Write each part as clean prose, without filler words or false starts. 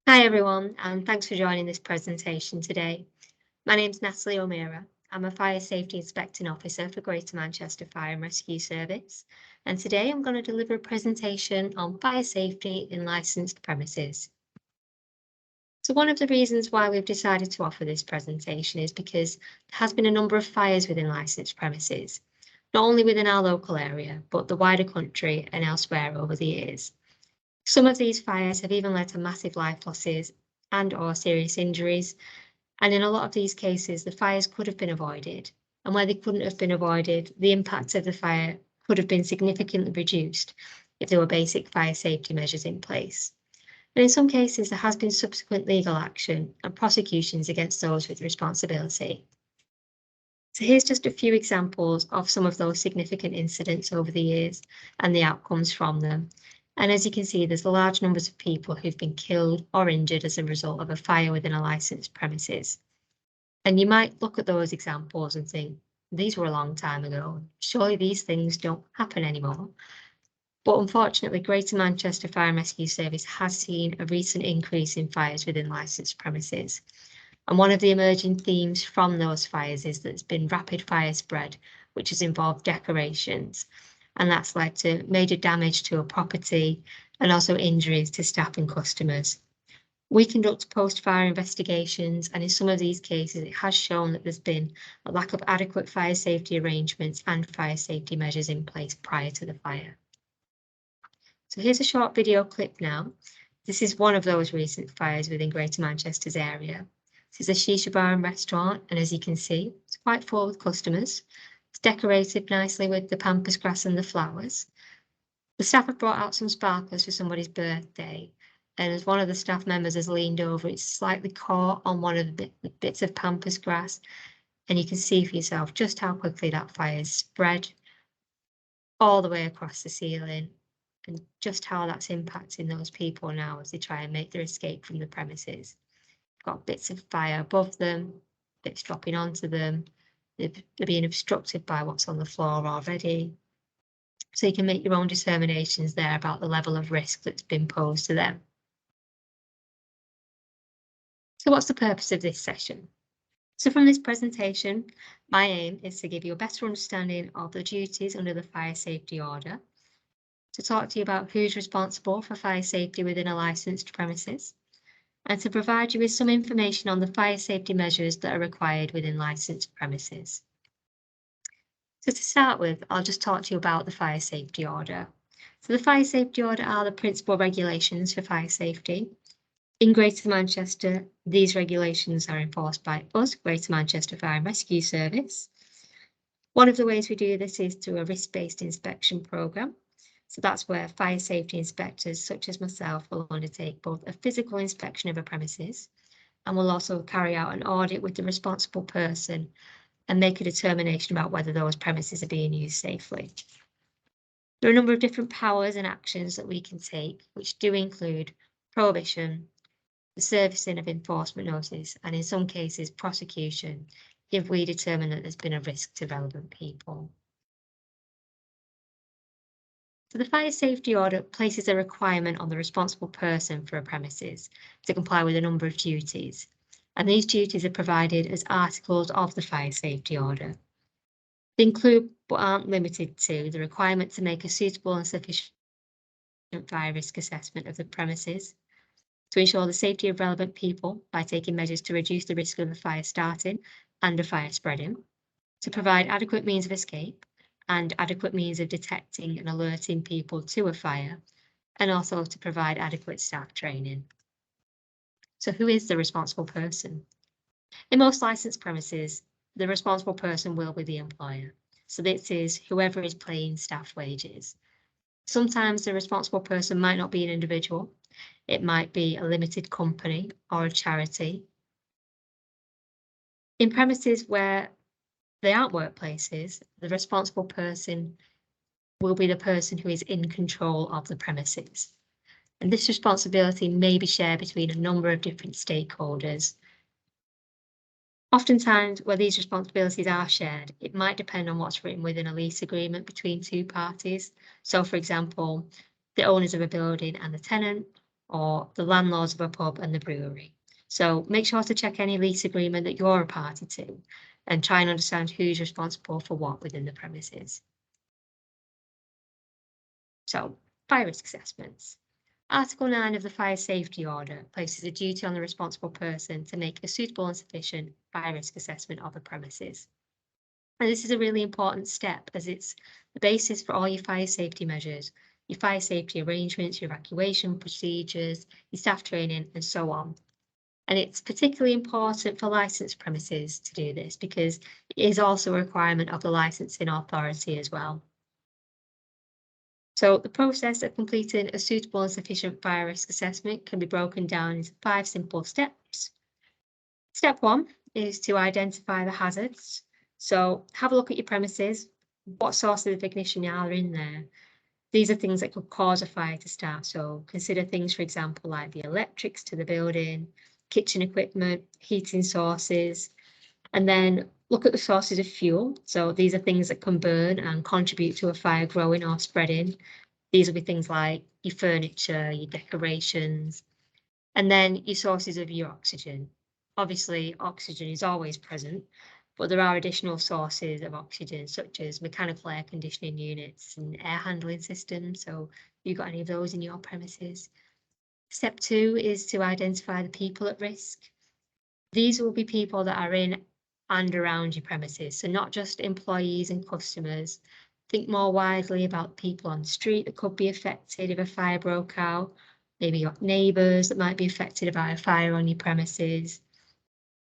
Hi everyone, and thanks for joining this presentation today. My name's Natalie O'Meara. I'm a Fire Safety Inspecting Officer for Greater Manchester Fire and Rescue Service, and today I'm going to deliver a presentation on fire safety in licensed premises. So one of the reasons why we've decided to offer this presentation is because there has been a number of fires within licensed premises, not only within our local area, but the wider country and elsewhere over the years. Some of these fires have even led to massive life losses and/or serious injuries, and in a lot of these cases, the fires could have been avoided. And where they couldn't have been avoided, the impact of the fire could have been significantly reduced if there were basic fire safety measures in place. And in some cases, there has been subsequent legal action and prosecutions against those with responsibility. So here's just a few examples of some of those significant incidents over the years and the outcomes from them. And as you can see, there's large numbers of people who've been killed or injured as a result of a fire within a licensed premises. And you might look at those examples and think, these were a long time ago. Surely these things don't happen anymore. But unfortunately, Greater Manchester Fire and Rescue Service has seen a recent increase in fires within licensed premises. And one of the emerging themes from those fires is that there's been rapid fire spread, which has involved decorations. And that's led to major damage to a property and also injuries to staff and customers. We conduct post-fire investigations, and in some of these cases, it has shown that there's been a lack of adequate fire safety arrangements and fire safety measures in place prior to the fire. So here's a short video clip now. This is one of those recent fires within Greater Manchester's area. This is a shisha bar and restaurant, and as you can see, it's quite full with customers. It's decorated nicely with the pampas grass and the flowers. The staff have brought out some sparklers for somebody's birthday, and as one of the staff members has leaned over, it's slightly caught on one of the bits of pampas grass, and you can see for yourself just how quickly that fire has spread all the way across the ceiling, and just how that's impacting those people now as they try and make their escape from the premises. Got bits of fire above them, bits dropping onto them. They're being obstructed by what's on the floor already. So you can make your own determinations there about the level of risk that's been posed to them. So what's the purpose of this session? So from this presentation, my aim is to give you a better understanding of the duties under the fire safety order, to talk to you about who's responsible for fire safety within a licensed premises, and to provide you with some information on the fire safety measures that are required within licensed premises. So to start with, I'll just talk to you about the fire safety order. So the fire safety order are the principal regulations for fire safety. In Greater Manchester, these regulations are enforced by us, Greater Manchester Fire and Rescue Service. One of the ways we do this is through a risk-based inspection programme. So that's where fire safety inspectors, such as myself, will undertake both a physical inspection of a premises and will also carry out an audit with the responsible person and make a determination about whether those premises are being used safely. There are a number of different powers and actions that we can take, which do include prohibition, the servicing of enforcement notice, and in some cases prosecution, if we determine that there's been a risk to relevant people. So the fire safety order places a requirement on the responsible person for a premises to comply with a number of duties, and these duties are provided as articles of the fire safety order. They include, but aren't limited to, the requirement to make a suitable and sufficient fire risk assessment of the premises, to ensure the safety of relevant people by taking measures to reduce the risk of a fire starting and a fire spreading, to provide adequate means of escape and adequate means of detecting and alerting people to a fire, and also to provide adequate staff training. So who is the responsible person? In most licensed premises, the responsible person will be the employer. So this is whoever is paying staff wages. Sometimes the responsible person might not be an individual. It might be a limited company or a charity. In premises where they aren't workplaces, the responsible person will be the person who is in control of the premises. And this responsibility may be shared between a number of different stakeholders. Oftentimes, where these responsibilities are shared, it might depend on what's written within a lease agreement between two parties. So, for example, the owners of a building and the tenant, or the landlords of a pub and the brewery. So make sure to check any lease agreement that you're a party to and try and understand who's responsible for what within the premises. So, fire risk assessments. Article 9 of the Fire Safety Order places a duty on the responsible person to make a suitable and sufficient fire risk assessment of the premises. And this is a really important step as it's the basis for all your fire safety measures, your fire safety arrangements, your evacuation procedures, your staff training, and so on. And it's particularly important for licensed premises to do this because it is also a requirement of the licensing authority as well. So the process of completing a suitable and sufficient fire risk assessment can be broken down into 5 simple steps. Step 1 is to identify the hazards. So have a look at your premises. What sources of ignition are in there? These are things that could cause a fire to start. So consider things, for example, like the electrics to the building, kitchen equipment, heating sources, and then look at the sources of fuel. So these are things that can burn and contribute to a fire growing or spreading. These will be things like your furniture, your decorations, and then your sources of your oxygen. Obviously, oxygen is always present, but there are additional sources of oxygen, such as mechanical air conditioning units and air handling systems. So you've got any of those in your premises. Step 2 is to identify the people at risk. These will be people that are in and around your premises, so not just employees and customers. Think more widely about people on the street that could be affected if a fire broke out. Maybe your neighbours that might be affected by a fire on your premises.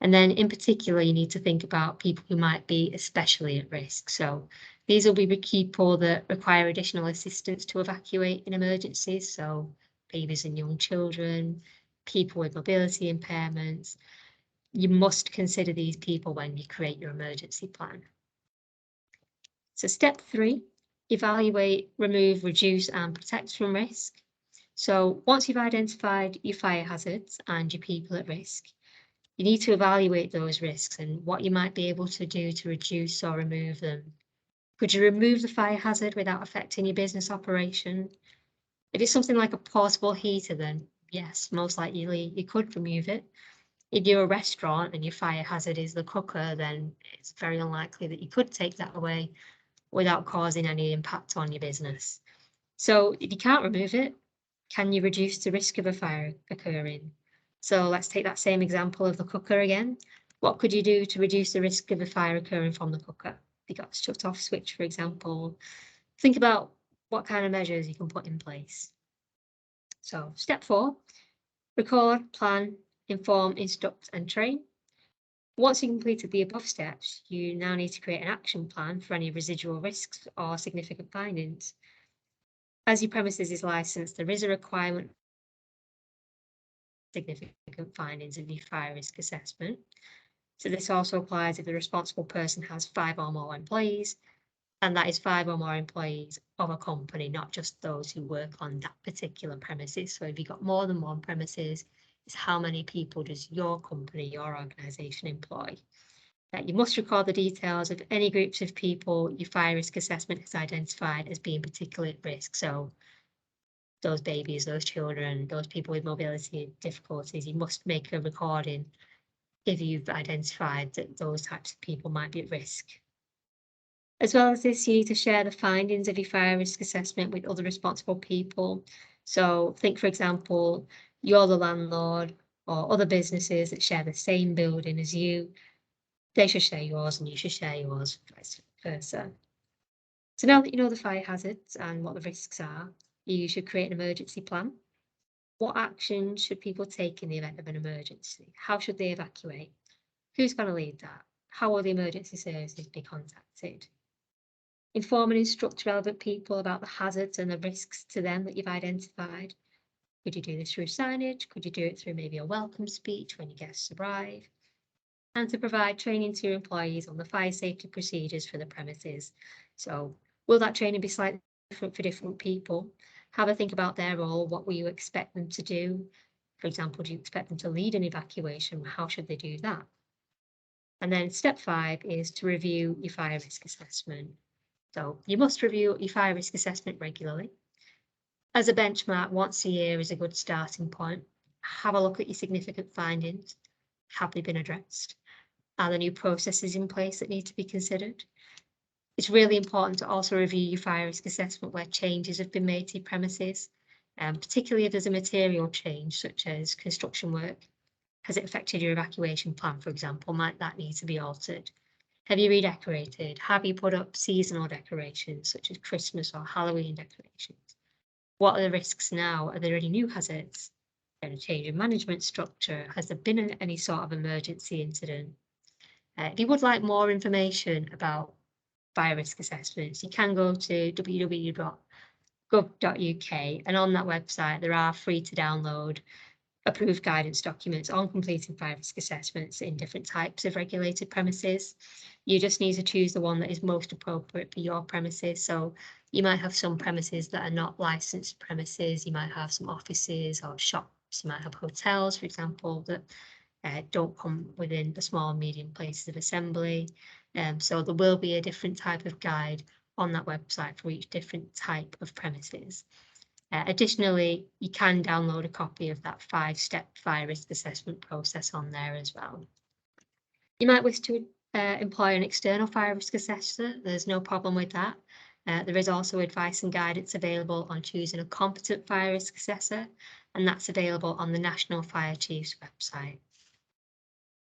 And then in particular, you need to think about people who might be especially at risk. So these will be the people that require additional assistance to evacuate in emergencies. So babies and young children, people with mobility impairments. You must consider these people when you create your emergency plan. So step 3, evaluate, remove, reduce and protect from risk. So once you've identified your fire hazards and your people at risk, you need to evaluate those risks and what you might be able to do to reduce or remove them. Could you remove the fire hazard without affecting your business operation? If it's something like a portable heater, then yes, most likely you could remove it. If you're a restaurant and your fire hazard is the cooker, then it's very unlikely that you could take that away without causing any impact on your business. So if you can't remove it, can you reduce the risk of a fire occurring? So let's take that same example of the cooker again. What could you do to reduce the risk of a fire occurring from the cooker? If you got a shut off switch, for example, think about what kind of measures you can put in place. So step 4, record, plan, inform, instruct and train. Once you've completed the above steps, you now need to create an action plan for any residual risks or significant findings. As your premises is licensed, there is a requirement for significant findings in your fire risk assessment. So this also applies if the responsible person has 5 or more employees, and that is 5 or more employees of a company, not just those who work on that particular premises. So if you've got more than one premises, it's how many people does your company, your organisation employ. You must record the details of any groups of people your fire risk assessment has identified as being particularly at risk. So those babies, those children, those people with mobility difficulties, you must make a recording if you've identified that those types of people might be at risk. As well as this, you need to share the findings of your fire risk assessment with other responsible people. So think, for example, you're the landlord or other businesses that share the same building as you. They should share yours and you should share yours, vice versa. So now that you know the fire hazards and what the risks are, you should create an emergency plan. What actions should people take in the event of an emergency? How should they evacuate? Who's going to lead that? How will the emergency services be contacted? Inform and instruct relevant people about the hazards and the risks to them that you've identified. Could you do this through signage? Could you do it through maybe a welcome speech when your guests arrive? And to provide training to your employees on the fire safety procedures for the premises. So will that training be slightly different for different people? Have a think about their role. What will you expect them to do? For example, do you expect them to lead an evacuation? How should they do that? And then step 5 is to review your fire risk assessment. So you must review your fire risk assessment regularly. As a benchmark, once a year is a good starting point. Have a look at your significant findings. Have they been addressed? Are there new processes in place that need to be considered? It's really important to also review your fire risk assessment where changes have been made to your premises, particularly if there's a material change such as construction work. Has it affected your evacuation plan, for example? Might that need to be altered? Have you redecorated? Have you put up seasonal decorations such as Christmas or Halloween decorations? What are the risks now? Are there any new hazards? A change in management structure? Has there been any sort of emergency incident? If you would like more information about fire risk assessments, you can go to www.gov.uk, and on that website there are free to download approved guidance documents on completing fire risk assessments in different types of regulated premises. You just need to choose the one that is most appropriate for your premises. So you might have some premises that are not licensed premises, you might have some offices or shops, you might have hotels, for example, that don't come within the small and medium places of assembly. So there will be a different type of guide on that website for each different type of premises. Additionally, you can download a copy of that 5-step fire risk assessment process on there as well. You might wish to employ an external fire risk assessor. There's no problem with that. There is also advice and guidance available on choosing a competent fire risk assessor, and that's available on the National Fire Chief's website.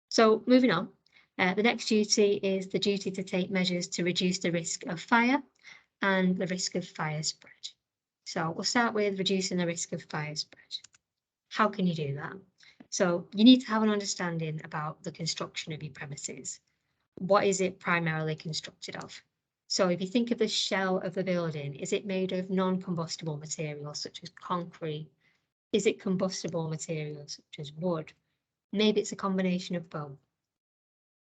So moving on, the next duty is the duty to take measures to reduce the risk of fire and the risk of fire spread. So we'll start with reducing the risk of fire spread. How can you do that? So you need to have an understanding about the construction of your premises. What is it primarily constructed of? So if you think of the shell of the building, is it made of non-combustible materials such as concrete? Is it combustible materials such as wood? Maybe it's a combination of both.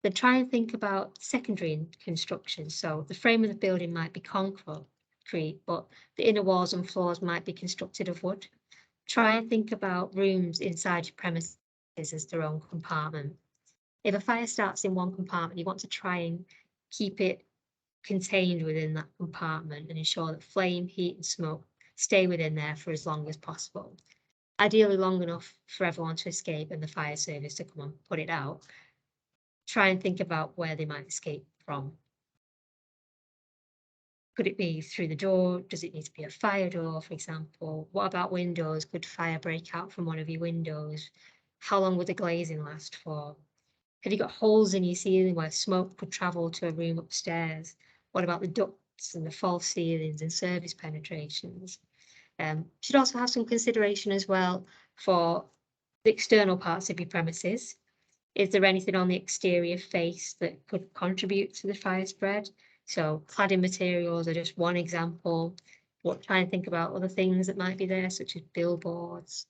Then try and think about secondary construction. So the frame of the building might be concrete, but the inner walls and floors might be constructed of wood. Try and think about rooms inside your premises as their own compartment. If a fire starts in one compartment, you want to try and keep it contained within that compartment and ensure that flame, heat and smoke stay within there for as long as possible. Ideally long enough for everyone to escape and the fire service to come and put it out. Try and think about where they might escape from. Could it be through the door? Does it need to be a fire door, for example? What about windows? Could fire break out from one of your windows? How long would the glazing last for? Have you got holes in your ceiling where smoke could travel to a room upstairs? What about the ducts and the false ceilings and service penetrations? Should also have some consideration as well for the external parts of your premises. Is there anything on the exterior face that could contribute to the fire spread? So cladding materials are just one example. Try and think about other things that might be there, such as billboards.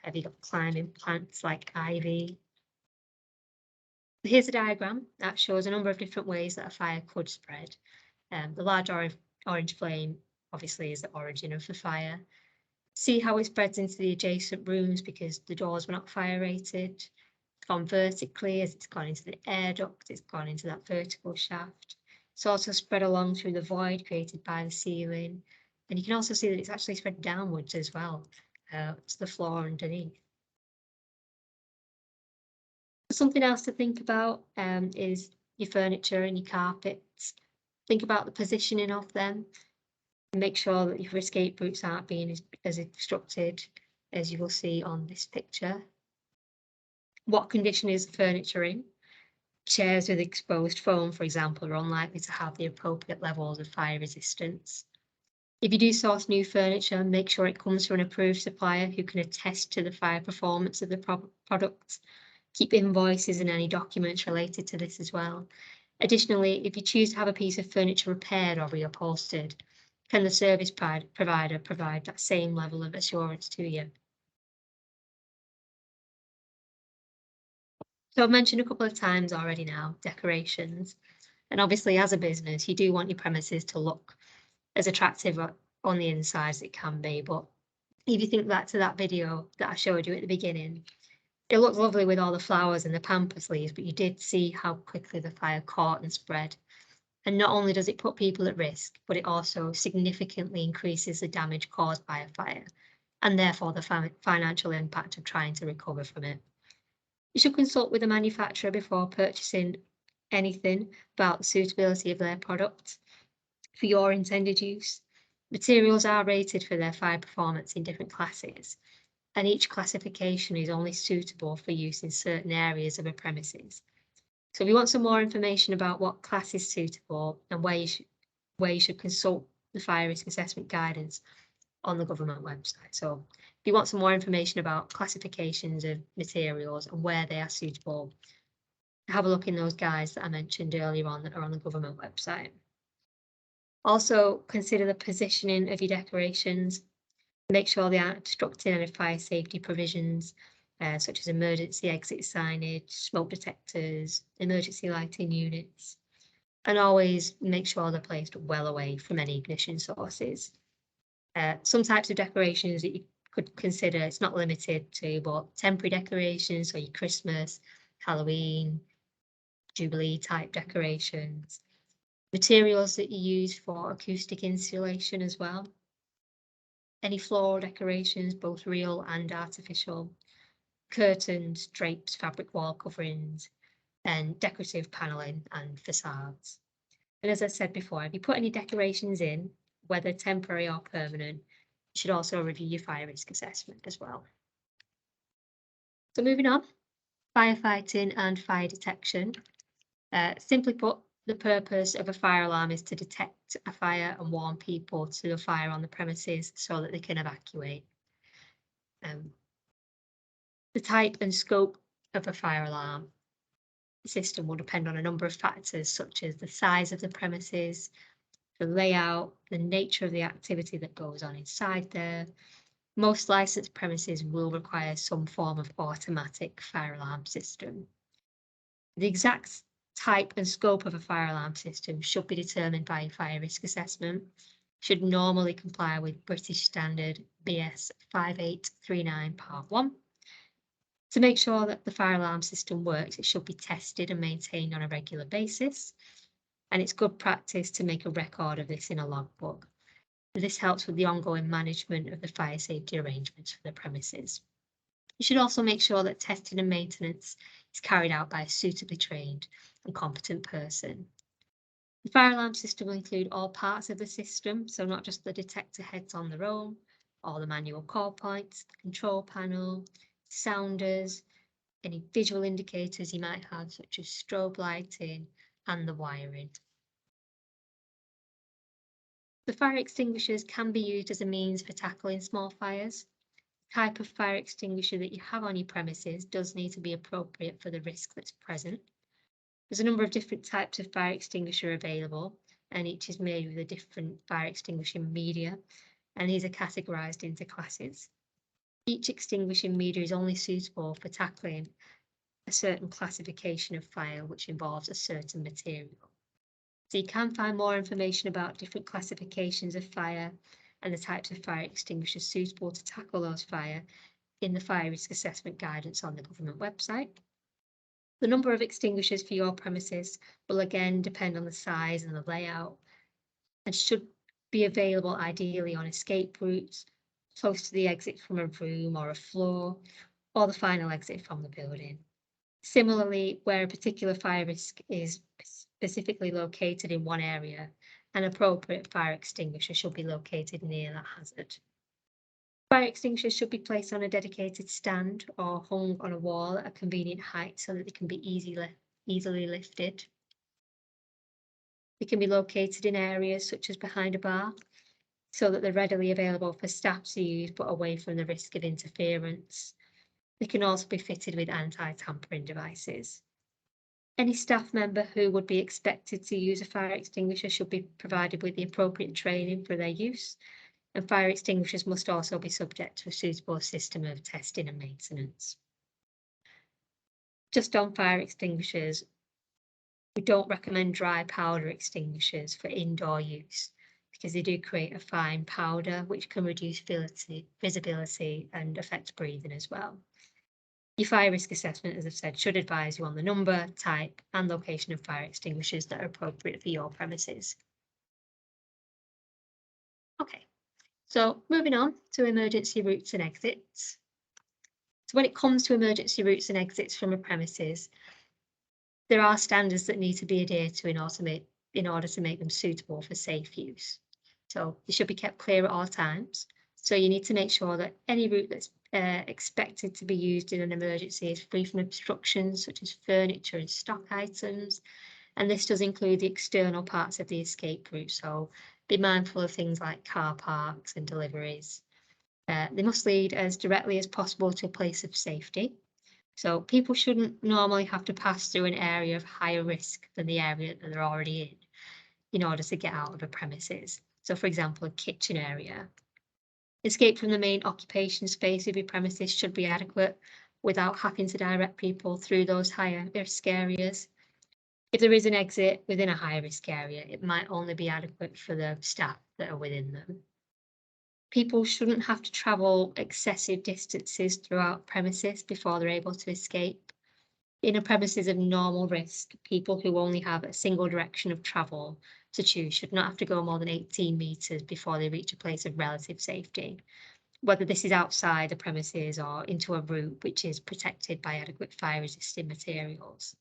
Have you got climbing plants like ivy? Here's a diagram that shows a number of different ways that a fire could spread. The large orange flame obviously is the origin of the fire. See how it spreads into the adjacent rooms because the doors were not fire rated. It's gone vertically as it's gone into the air duct, it's gone into that vertical shaft. It's also spread along through the void created by the ceiling. And you can also see that it's actually spread downwards as well to the floor underneath. Something else to think about is your furniture and your carpets. Think about the positioning of them. Make sure that your escape routes aren't being as obstructed as you will see on this picture. What condition is the furniture in? Chairs with exposed foam, for example, are unlikely to have the appropriate levels of fire resistance. If you do source new furniture, make sure it comes from an approved supplier who can attest to the fire performance of the product. Keep invoices and any documents related to this as well. Additionally, if you choose to have a piece of furniture repaired or reupholstered, can the service provider provide that same level of assurance to you? So I've mentioned a couple of times already now, decorations. And obviously as a business, you do want your premises to look as attractive on the inside as it can be. But if you think back to that video that I showed you at the beginning, it looked lovely with all the flowers and the pampas leaves, but you did see how quickly the fire caught and spread. And not only does it put people at risk, but it also significantly increases the damage caused by a fire, and therefore the financial impact of trying to recover from it. You should consult with the manufacturer before purchasing anything about the suitability of their product for your intended use. Materials are rated for their fire performance in different classes, and each classification is only suitable for use in certain areas of a premises. So if you want some more information about what class is suitable and where you should consult the fire risk assessment guidance on the government website. So if you want some more information about classifications of materials and where they are suitable, have a look in those guides that I mentioned earlier on that are on the government website. Also consider the positioning of your decorations. Make sure they aren't obstructing any fire safety provisions, such as emergency exit signage, smoke detectors, emergency lighting units, and always make sure they're placed well away from any ignition sources. Some types of decorations that you could consider, it's not limited to, but temporary decorations, so your Christmas, Halloween, Jubilee type decorations. Materials that you use for acoustic insulation as well. Any floral decorations, both real and artificial. Curtains, drapes, fabric wall coverings, and decorative paneling and facades. And as I said before, if you put any decorations in, whether temporary or permanent, you should also review your fire risk assessment as well. So moving on, firefighting and fire detection. Simply put, the purpose of a fire alarm is to detect a fire and warn people to a fire on the premises so that they can evacuate. The type and scope of a fire alarm system will depend on a number of factors, such as the size of the premises, the layout, the nature of the activity that goes on inside there. Most licensed premises will require some form of automatic fire alarm system. The exact type and scope of a fire alarm system should be determined by a fire risk assessment, should normally comply with British Standard BS 5839 Part 1. To make sure that the fire alarm system works, it should be tested and maintained on a regular basis. And it's good practice to make a record of this in a logbook. This helps with the ongoing management of the fire safety arrangements for the premises. You should also make sure that testing and maintenance is carried out by a suitably trained and competent person. The fire alarm system will include all parts of the system, so not just the detector heads on their own, or the manual call points, the control panel, sounders, any visual indicators you might have, such as strobe lighting, and the wiring. The fire extinguishers can be used as a means for tackling small fires. The type of fire extinguisher that you have on your premises does need to be appropriate for the risk that's present. There's a number of different types of fire extinguisher available, and each is made with a different fire extinguishing media, and these are categorized into classes. Each extinguishing media is only suitable for tackling a certain classification of fire, which involves a certain material. So you can find more information about different classifications of fire and the types of fire extinguishers suitable to tackle those fire in the fire risk assessment guidance on the government website. The number of extinguishers for your premises will again depend on the size and the layout, and should be available ideally on escape routes, close to the exit from a room or a floor, or the final exit from the building. Similarly, where a particular fire risk is specifically located in one area, an appropriate fire extinguisher should be located near that hazard. Fire extinguishers should be placed on a dedicated stand or hung on a wall at a convenient height so that they can be easily lifted. They can be located in areas such as behind a bar so that they're readily available for staff to use, but away from the risk of interference. They can also be fitted with anti-tampering devices. Any staff member who would be expected to use a fire extinguisher should be provided with the appropriate training for their use, and fire extinguishers must also be subject to a suitable system of testing and maintenance. Just on fire extinguishers, we don't recommend dry powder extinguishers for indoor use because they do create a fine powder which can reduce visibility and affect breathing as well. Your fire risk assessment, as I've said, should advise you on the number, type, and location of fire extinguishers that are appropriate for your premises. Okay, so moving on to emergency routes and exits. So when it comes to emergency routes and exits from a premises, there are standards that need to be adhered to in order to make them suitable for safe use. So they should be kept clear at all times. So you need to make sure that any route that's expected to be used in an emergency is free from obstructions such as furniture and stock items. And this does include the external parts of the escape route. So be mindful of things like car parks and deliveries. They must lead as directly as possible to a place of safety. So people shouldn't normally have to pass through an area of higher risk than the area that they're already in order to get out of a premises. So for example, a kitchen area. Escape from the main occupation space of your premises should be adequate without having to direct people through those higher risk areas. If there is an exit within a high risk area, it might only be adequate for the staff that are within them. People shouldn't have to travel excessive distances throughout premises before they're able to escape. In a premises of normal risk, people who only have a single direction of travel to choose should not have to go more than 18 metres before they reach a place of relative safety, whether this is outside the premises or into a route which is protected by adequate fire-resisting materials.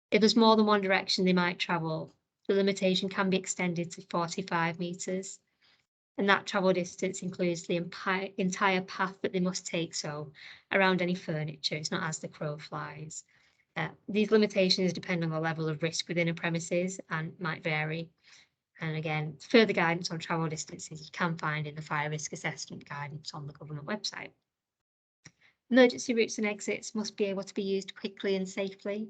If there's more than one direction they might travel, the limitation can be extended to 45 metres. And that travel distance includes the entire path that they must take, so around any furniture. It's not as the crow flies. These limitations depend on the level of risk within a premises and might vary. And again, further guidance on travel distances you can find in the fire risk assessment guidance on the government website. Emergency routes and exits must be able to be used quickly and safely.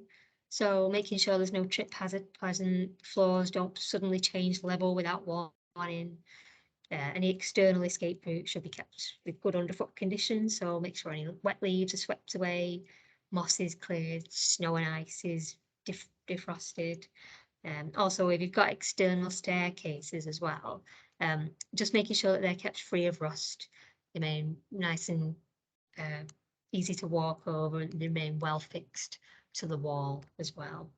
So making sure there's no trip hazard, pleasant floors don't suddenly change level without warning. Any external escape route should be kept with good underfoot conditions, so make sure any wet leaves are swept away, moss is cleared, snow and ice is defrosted. Also, if you've got external staircases as well, just making sure that they're kept free of rust, they remain nice and easy to walk over, and they remain well fixed to the wall as well.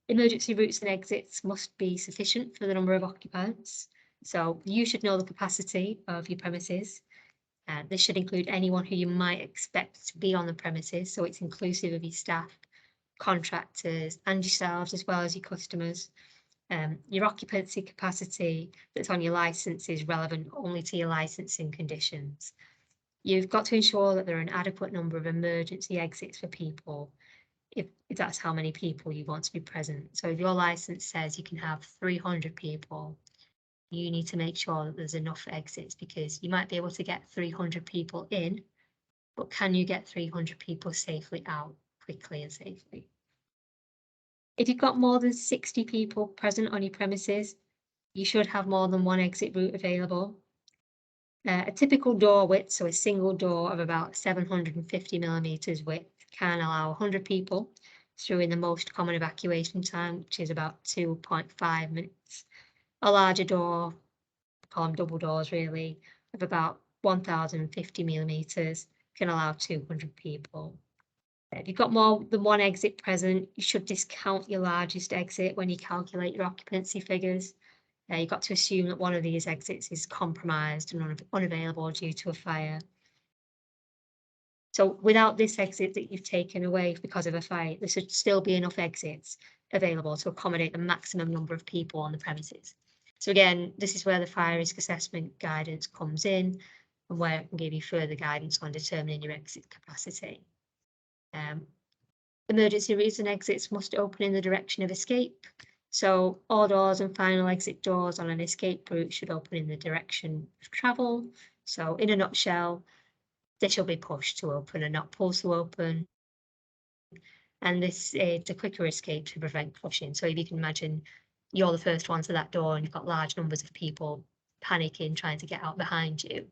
Emergency routes and exits must be sufficient for the number of occupants. So you should know the capacity of your premises. This should include anyone who you might expect to be on the premises. So it's inclusive of your staff, contractors, and yourselves, as well as your customers. Your occupancy capacity that's on your license is relevant only to your licensing conditions. You've got to ensure that there are an adequate number of emergency exits for people, if that's how many people you want to be present. So if your license says you can have 300 people, you need to make sure that there's enough exits, because you might be able to get 300 people in, but can you get 300 people safely out quickly and safely? If you've got more than 60 people present on your premises, you should have more than one exit route available. A typical door width, so a single door of about 750 millimeters width, can allow 100 people through in the most common evacuation time, which is about 2.5 minutes. A larger door, call them double doors really, of about 1050 millimeters can allow 200 people. If you've got more than one exit present, you should discount your largest exit when you calculate your occupancy figures. You've got to assume that one of these exits is compromised and unavailable due to a fire. So without this exit that you've taken away because of a fire, there should still be enough exits available to accommodate the maximum number of people on the premises. So again, this is where the fire risk assessment guidance comes in, and where it can give you further guidance on determining your exit capacity. Emergency routes and exits must open in the direction of escape. So all doors and final exit doors on an escape route should open in the direction of travel. So in a nutshell, they should be pushed to open and not pulled to open. And this aids a quicker escape to prevent crushing. So if you can imagine you're the first one to that door and you've got large numbers of people panicking, trying to get out behind you,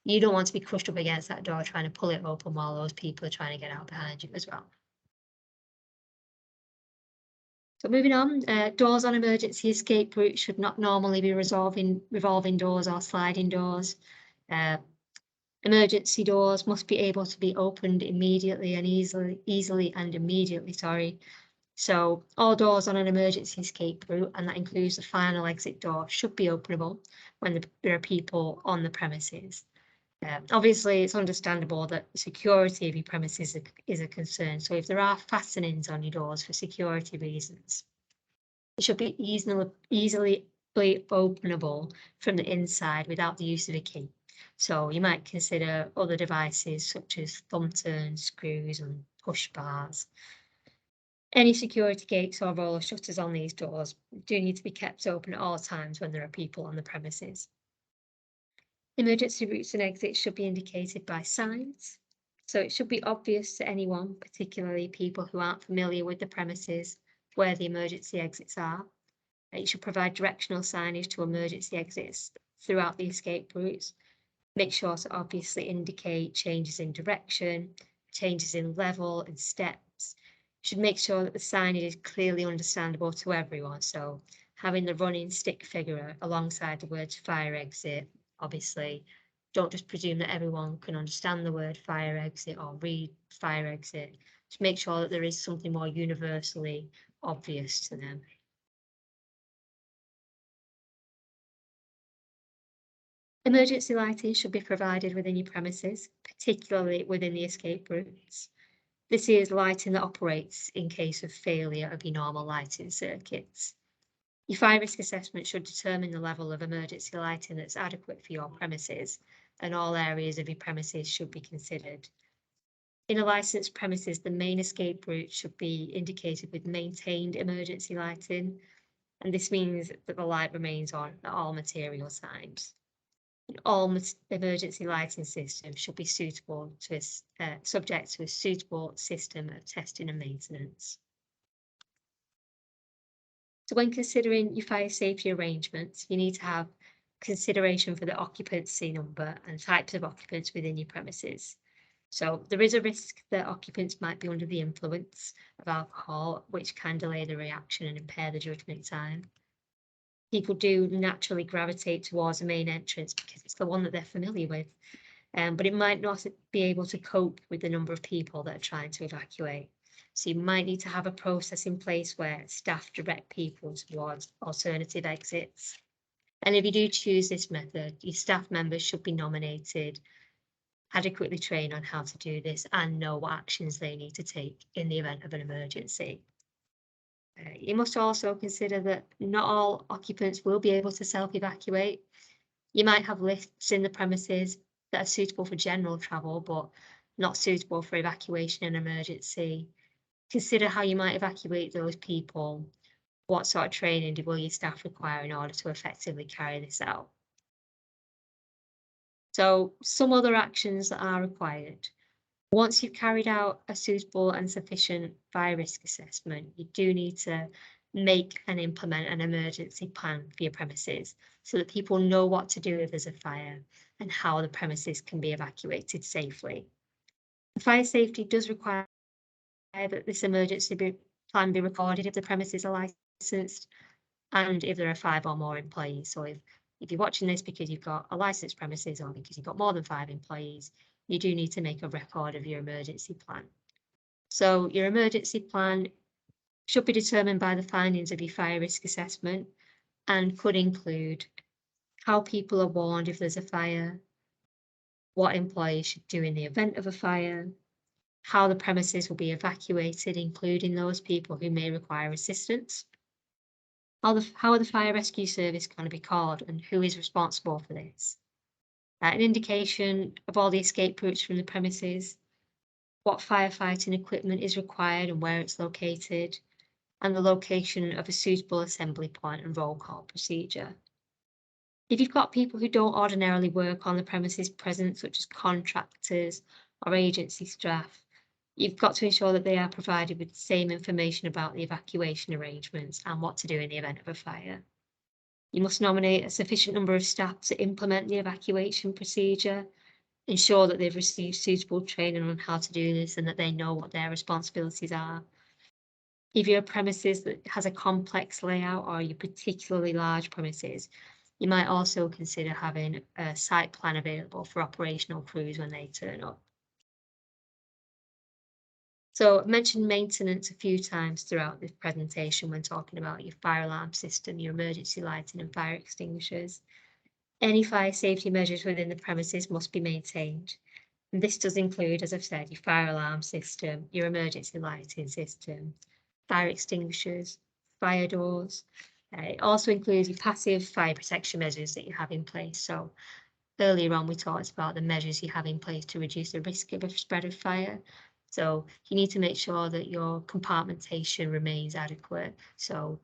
you don't want to be crushed up against that door trying to pull it open while those people are trying to get out behind you as well. So moving on, doors on emergency escape routes should not normally be revolving doors or sliding doors. Emergency doors must be able to be opened immediately and immediately, sorry. So all doors on an emergency escape route, and that includes the final exit door, should be openable when there are people on the premises. Obviously, it's understandable that security of your premises is a concern. So if there are fastenings on your doors for security reasons, it should be easily openable from the inside without the use of a key. So you might consider other devices such as thumb turns, screws and push bars. Any security gates or roller shutters on these doors do need to be kept open at all times when there are people on the premises. Emergency routes and exits should be indicated by signs. So it should be obvious to anyone, particularly people who aren't familiar with the premises, where the emergency exits are. You should provide directional signage to emergency exits throughout the escape routes. Make sure to obviously indicate changes in direction, changes in level and steps. You should make sure that the signage is clearly understandable to everyone. So having the running stick figure alongside the words fire exit, obviously, don't just presume that everyone can understand the word fire exit or read fire exit. Just make sure that there is something more universally obvious to them. Emergency lighting should be provided within your premises, particularly within the escape routes. This is lighting that operates in case of failure of your normal lighting circuits. Your fire risk assessment should determine the level of emergency lighting that's adequate for your premises, and all areas of your premises should be considered. In a licensed premises, the main escape route should be indicated with maintained emergency lighting, and this means that the light remains on at all material times. All emergency lighting systems should be suitable to subject to a suitable system of testing and maintenance. So when considering your fire safety arrangements, you need to have consideration for the occupancy number and types of occupants within your premises. So there is a risk that occupants might be under the influence of alcohol, which can delay the reaction and impair the judgment time. People do naturally gravitate towards the main entrance because it's the one that they're familiar with, but it might not be able to cope with the number of people that are trying to evacuate. So you might need to have a process in place where staff direct people towards alternative exits. And if you do choose this method, your staff members should be nominated, adequately trained on how to do this, and know what actions they need to take in the event of an emergency. You must also consider that not all occupants will be able to self-evacuate. You might have lifts in the premises that are suitable for general travel, but not suitable for evacuation in an emergency. Consider how you might evacuate those people. What sort of training will your staff require in order to effectively carry this out? So some other actions that are required. Once you've carried out a suitable and sufficient fire risk assessment, you do need to make and implement an emergency plan for your premises so that people know what to do if there's a fire and how the premises can be evacuated safely. The fire safety does require that this emergency plan be recorded if the premises are licensed and if there are 5 or more employees. So if you're watching this because you've got a licensed premises or because you've got more than 5 employees, you do need to make a record of your emergency plan. So your emergency plan should be determined by the findings of your fire risk assessment and could include how people are warned if there's a fire, what employees should do in the event of a fire, how the premises will be evacuated, including those people who may require assistance, how are the fire rescue service going to be called and who is responsible for this, an indication of all the escape routes from the premises, what firefighting equipment is required and where it's located, and the location of a suitable assembly point and roll call procedure. If you've got people who don't ordinarily work on the premises present, such as contractors or agency staff, you've got to ensure that they are provided with the same information about the evacuation arrangements and what to do in the event of a fire. You must nominate a sufficient number of staff to implement the evacuation procedure, ensure that they've received suitable training on how to do this and that they know what their responsibilities are. If you're a premises that has a complex layout or your particularly large premises, You might also consider having a site plan available for operational crews when they turn up. So I've mentioned maintenance a few times throughout this presentation when talking about your fire alarm system, your emergency lighting and fire extinguishers. Any fire safety measures within the premises must be maintained. And this does include, as I've said, your fire alarm system, your emergency lighting system, fire extinguishers, fire doors. It also includes your passive fire protection measures that you have in place. So earlier on, we talked about the measures you have in place to reduce the risk of a spread of fire. So you need to make sure that your compartmentation remains adequate. So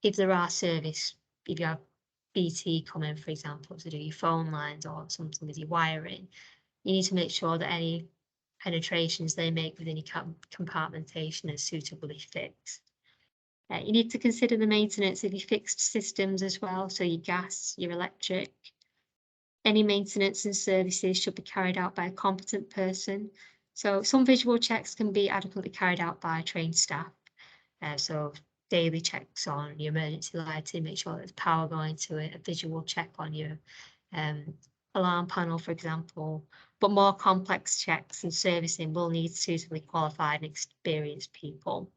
if there are if you have BT coming, for example, to do your phone lines or something with your wiring, you need to make sure that any penetrations they make within your compartmentation are suitably fixed. You need to consider the maintenance of your fixed systems as well, so your gas, your electric. Any maintenance and services should be carried out by a competent person. So some visual checks can be adequately carried out by trained staff. So daily checks on your emergency lighting, make sure there's power going to it, a visual check on your alarm panel, for example. But more complex checks and servicing will need suitably qualified and experienced people.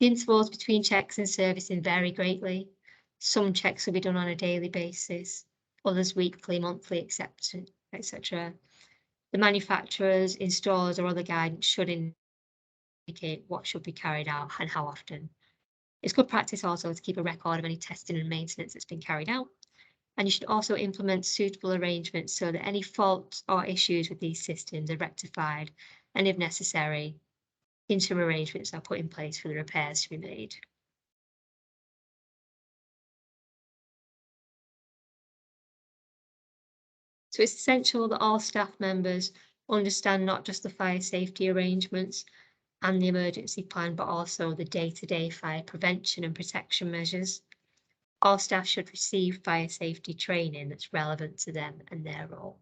The intervals between checks and servicing vary greatly. Some checks will be done on a daily basis, others weekly, monthly, etc. The manufacturers, installers, or other guidance should indicate what should be carried out and how often. It's good practice also to keep a record of any testing and maintenance that's been carried out. And you should also implement suitable arrangements so that any faults or issues with these systems are rectified, and if necessary, interim arrangements are put in place for the repairs to be made. So it's essential that all staff members understand not just the fire safety arrangements and the emergency plan, but also the day-to-day fire prevention and protection measures. All staff should receive fire safety training that's relevant to them and their role.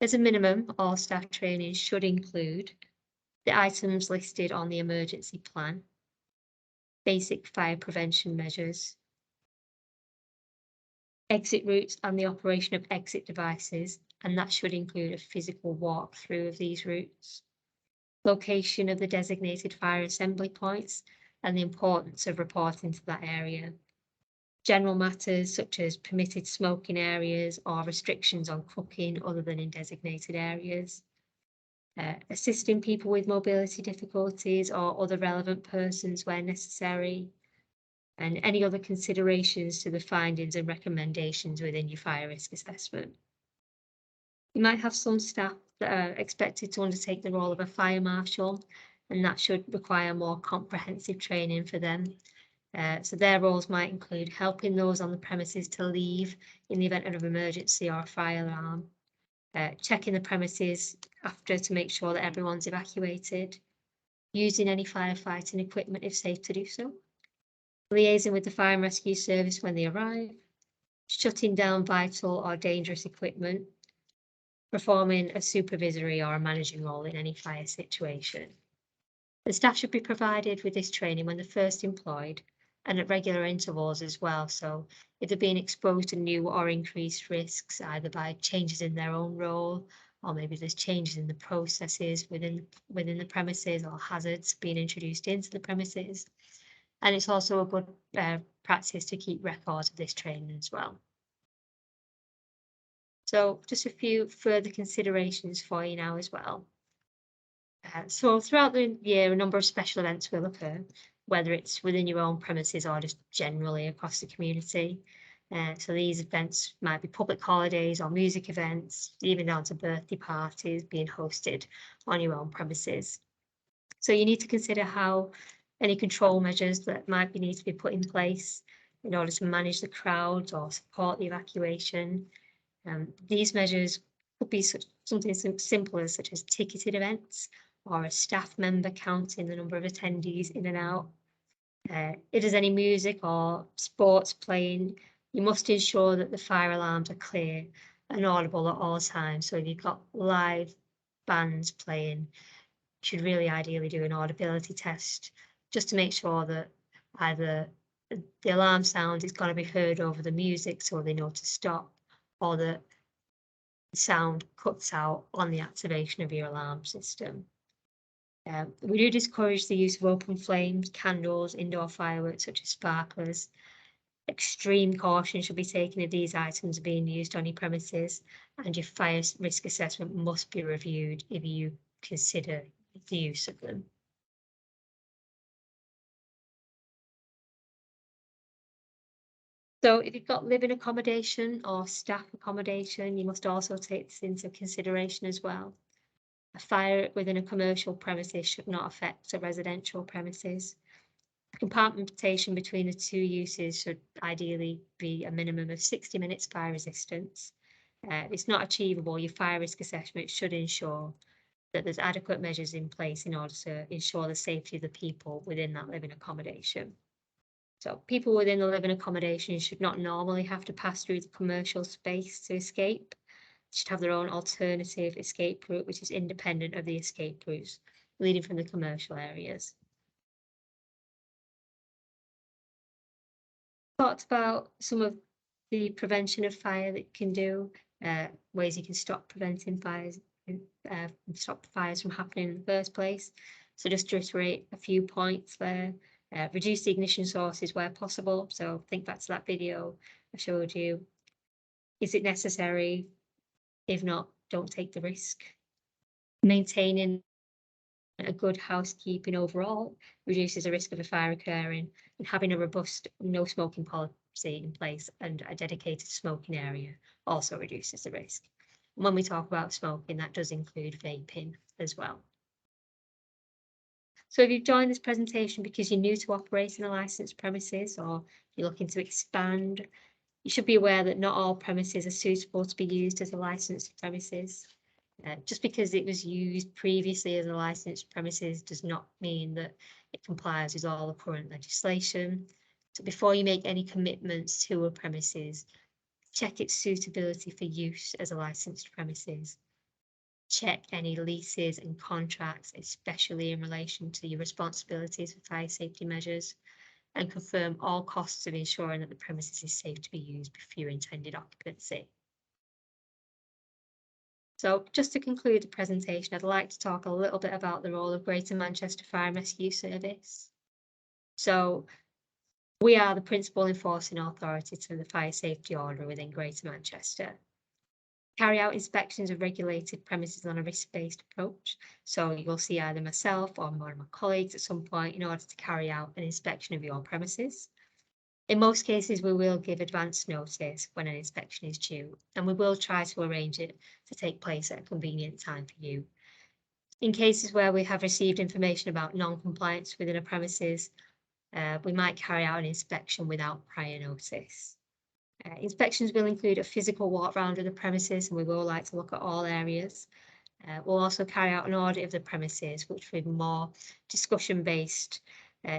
As a minimum, all staff training should include the items listed on the emergency plan, basic fire prevention measures, exit routes and the operation of exit devices, and that should include a physical walkthrough of these routes, location of the designated fire assembly points and the importance of reporting to that area, general matters such as permitted smoking areas or restrictions on cooking other than in designated areas, assisting people with mobility difficulties or other relevant persons where necessary, and any other considerations to the findings and recommendations within your fire risk assessment. You might have some staff that are expected to undertake the role of a fire marshal, and that should require more comprehensive training for them. So their roles might include helping those on the premises to leave in the event of an emergency or a fire alarm, checking the premises after to make sure that everyone's evacuated, using any firefighting equipment if safe to do so, liaising with the fire and rescue service when they arrive, shutting down vital or dangerous equipment, performing a supervisory or a managing role in any fire situation. The staff should be provided with this training when they're first employed and at regular intervals as well. So if they're being exposed to new or increased risks, either by changes in their own role, or maybe there's changes in the processes within the premises or hazards being introduced into the premises. And it's also a good practice to keep records of this training as well. So just a few further considerations for you now as well. So throughout the year, a number of special events will occur, whether it's within your own premises or just generally across the community. So these events might be public holidays or music events, even down to birthday parties being hosted on your own premises. So you need to consider how any control measures that might need to be put in place in order to manage the crowds or support the evacuation. These measures could be something simple as such as ticketed events or a staff member counting the number of attendees in and out. If there's any music or sports playing, you must ensure that the fire alarms are clear and audible at all times. So if you've got live bands playing, you should really ideally do an audibility test just to make sure that either the alarm sound is going to be heard over the music so they know to stop, or the sound cuts out on the activation of your alarm system. We do discourage the use of open flames, candles, indoor fireworks such as sparklers. Extreme caution should be taken if these items are being used on your premises, and your fire risk assessment must be reviewed if you consider the use of them. So if you've got living accommodation or staff accommodation, you must also take this into consideration as well. A fire within a commercial premises should not affect a residential premises. Compartmentation between the two uses should ideally be a minimum of 60 minutes fire resistance. If it's not achievable, your fire risk assessment should ensure that there's adequate measures in place in order to ensure the safety of the people within that living accommodation. So people within the living accommodation should not normally have to pass through the commercial space to escape. They should have their own alternative escape route, which is independent of the escape routes leading from the commercial areas. Talked about some of the prevention of fire that you can do, ways you can stop preventing fires, stop fires from happening in the first place. So just to reiterate a few points there. Reduce the ignition sources where possible. So think back to that video I showed you. Is it necessary? If not, don't take the risk. Maintaining a good housekeeping overall reduces the risk of a fire occurring, and having a robust no smoking policy in place and a dedicated smoking area also reduces the risk. And when we talk about smoking, that does include vaping as well. So if you've joined this presentation because you're new to operating a licensed premises or you're looking to expand, you should be aware that not all premises are suitable to be used as a licensed premises. Just because it was used previously as a licensed premises does not mean that it complies with all the current legislation. So before you make any commitments to a premises, check its suitability for use as a licensed premises. Check any leases and contracts, especially in relation to your responsibilities for fire safety measures, and confirm all costs of ensuring that the premises is safe to be used before your intended occupancy. So just to conclude the presentation, I'd like to talk a little bit about the role of Greater Manchester Fire and Rescue Service. So we are the principal enforcing authority to the fire safety order within Greater Manchester. Carry out inspections of regulated premises on a risk-based approach. So you'll see either myself or one of my colleagues at some point in order to carry out an inspection of your premises. In most cases, we will give advance notice when an inspection is due, and we will try to arrange it to take place at a convenient time for you. In cases where we have received information about non-compliance within a premises, we might carry out an inspection without prior notice. Inspections will include a physical walk round of the premises, and we will like to look at all areas. We'll also carry out an audit of the premises, which will be more discussion-based,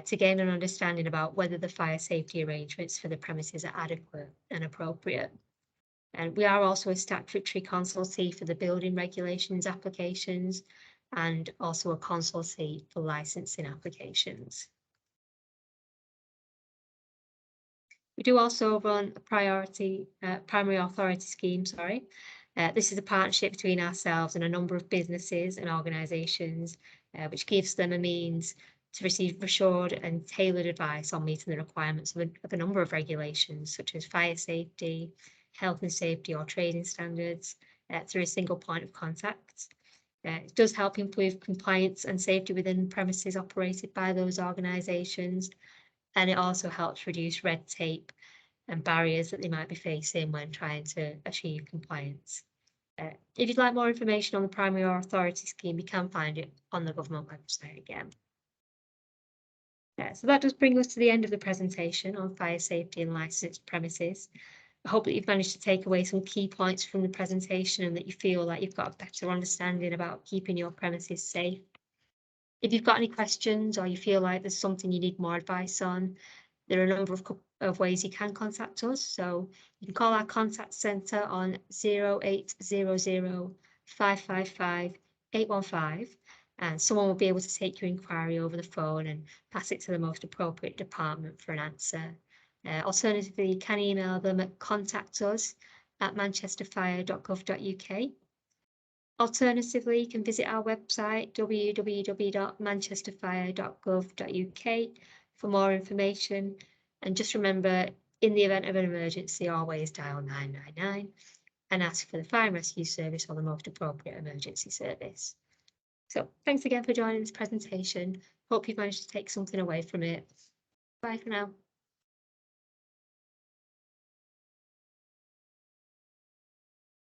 to gain an understanding about whether the fire safety arrangements for the premises are adequate and appropriate. And we are also a statutory consultee for the building regulations applications and also a consultee for licensing applications. We do also run a primary authority scheme, this is a partnership between ourselves and a number of businesses and organisations, which gives them a means to receive assured and tailored advice on meeting the requirements of a number of regulations, such as fire safety, health and safety or trading standards, through a single point of contact. It does help improve compliance and safety within premises operated by those organisations, and it also helps reduce red tape and barriers that they might be facing when trying to achieve compliance. If you'd like more information on the primary authority scheme, you can find it on the government website again. So that does bring us to the end of the presentation on fire safety and licensed premises. I hope that you've managed to take away some key points from the presentation and that you feel like you've got a better understanding about keeping your premises safe. If you've got any questions or you feel like there's something you need more advice on, there are a number of ways you can contact us. So you can call our contact centre on 0800 555 815, and someone will be able to take your inquiry over the phone and pass it to the most appropriate department for an answer. Alternatively, you can email them at contact@manchesterfire.gov.uk. Alternatively, you can visit our website www.manchesterfire.gov.uk for more information. And just remember, in the event of an emergency, always dial 999 and ask for the fire and rescue service or the most appropriate emergency service. So thanks again for joining this presentation. Hope you've managed to take something away from it. Bye for now.